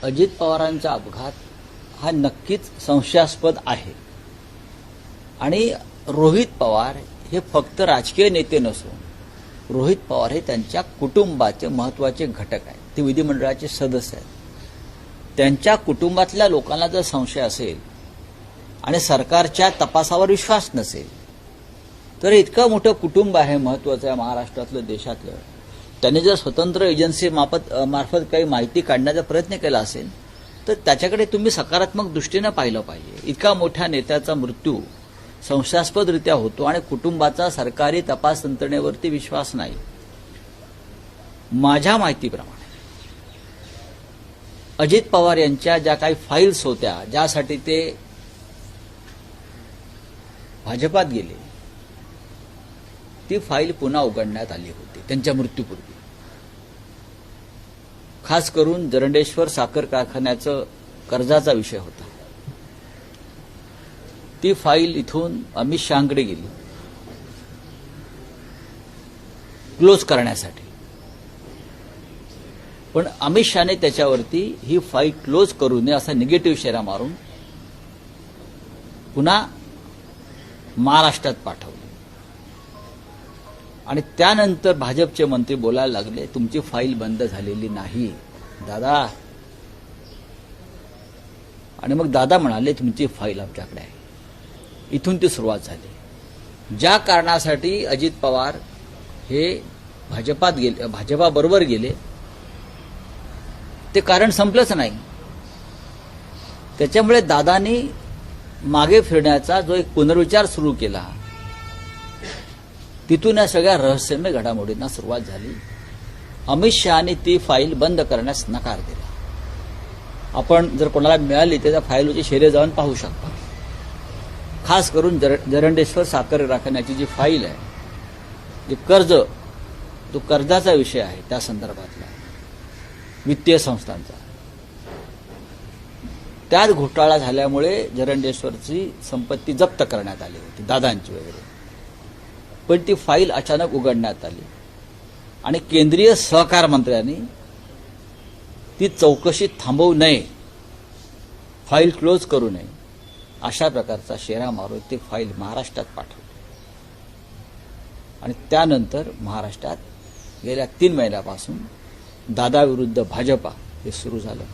अजित पवारांचा अपघात हा नक्कीच संशयास्पद आहे आणि रोहित पवार हे फक्त राजकीय नेते नसून रोहित पवार हे त्यांच्या कुटुंबाचे महत्त्वाचे घटक आहेत. ते विधिमंडळाचे सदस्य आहेत. त्यांच्या कुटुंबातल्या लोकांना जर संशय असेल आणि सरकारच्या तपासावर विश्वास नसेल तर इतकं मोठं कुटुंब आहे महत्त्वाचं आहे महाराष्ट्रातलं देशातलं, त्यांनी जर स्वतंत्र एजन्सी मार्फत काही माहिती काढण्याचा प्रयत्न केला असेल तर त्याच्याकडे तुम्ही सकारात्मक दृष्टीने पाहिलं पाहिजे. इतका मोठ्या नेत्याचा मृत्यू संशयास्पदरित्या होतो आणि कुटुंबाचा सरकारी तपास यंत्रणेवरती विश्वास नाही. माझ्या माहितीप्रमाणे अजित पवार यांच्या ज्या काही फाईल्स होत्या ज्यासाठी ते भाजपात गेले ती फाईल पुन्हा उघडण्यात आली होती त्यांच्या मृत्यूपूर्वी. खास करून जरंडेश्वर साखर कारखान्याचं कर्जाचा विषय होता. ती फाईल इथून अमित शहाकडे गेली क्लोज करण्यासाठी, पण अमित शहाने त्याच्यावरती ही फाईल क्लोज करू नये असा निगेटिव्ह शेरा मारून पुन्हा महाराष्ट्रात पाठवली आणि त्यानंतर भाजपचे मंत्री बोलायला लागले तुमची फाईल बंद झालेली नाही दादा. आणि मग दादा म्हणाले तुमची फाईल आमच्याकडे आहे. इथून ती सुरुवात झाली. ज्या कारणासाठी अजित पवार हे भाजपाबरोबर गेले ते कारण संपलंच नाही. त्याच्यामुळे दादांनी मागे फिरण्याचा जो एक पुनर्विचार सुरू केला तिथून या सगळ्या रहस्यमय घडामोडींना सुरुवात झाली. अमित शहाने ती फाईल बंद करण्यास नकार दिला. आपण जर कोणाला मिळाली तर त्या फाईलची शेरे जाऊन पाहू शकता. खास करून जरंडेश्वर साखर कारखान्याची जी फाईल आहे, जे कर्ज, तो कर्जाचा विषय आहे त्या संदर्भातला वित्तीय संस्थांचा, त्यात घोटाळा झाल्यामुळे जरंडेश्वरची संपत्ती जप्त करण्यात आली होती दादांची वगैरे. पण ती फाईल अचानक उघडण्यात आली आणि केंद्रीय सहकार मंत्र्यांनी ती चौकशी थांबवू नये, फाईल क्लोज करू नये अशा प्रकारचा शेरा मारून ती फाईल महाराष्ट्रात पाठवली आणि त्यानंतर महाराष्ट्रात गेल्या 3 महिन्यापासून दादा विरुद्ध भाजपा हे सुरू झालं.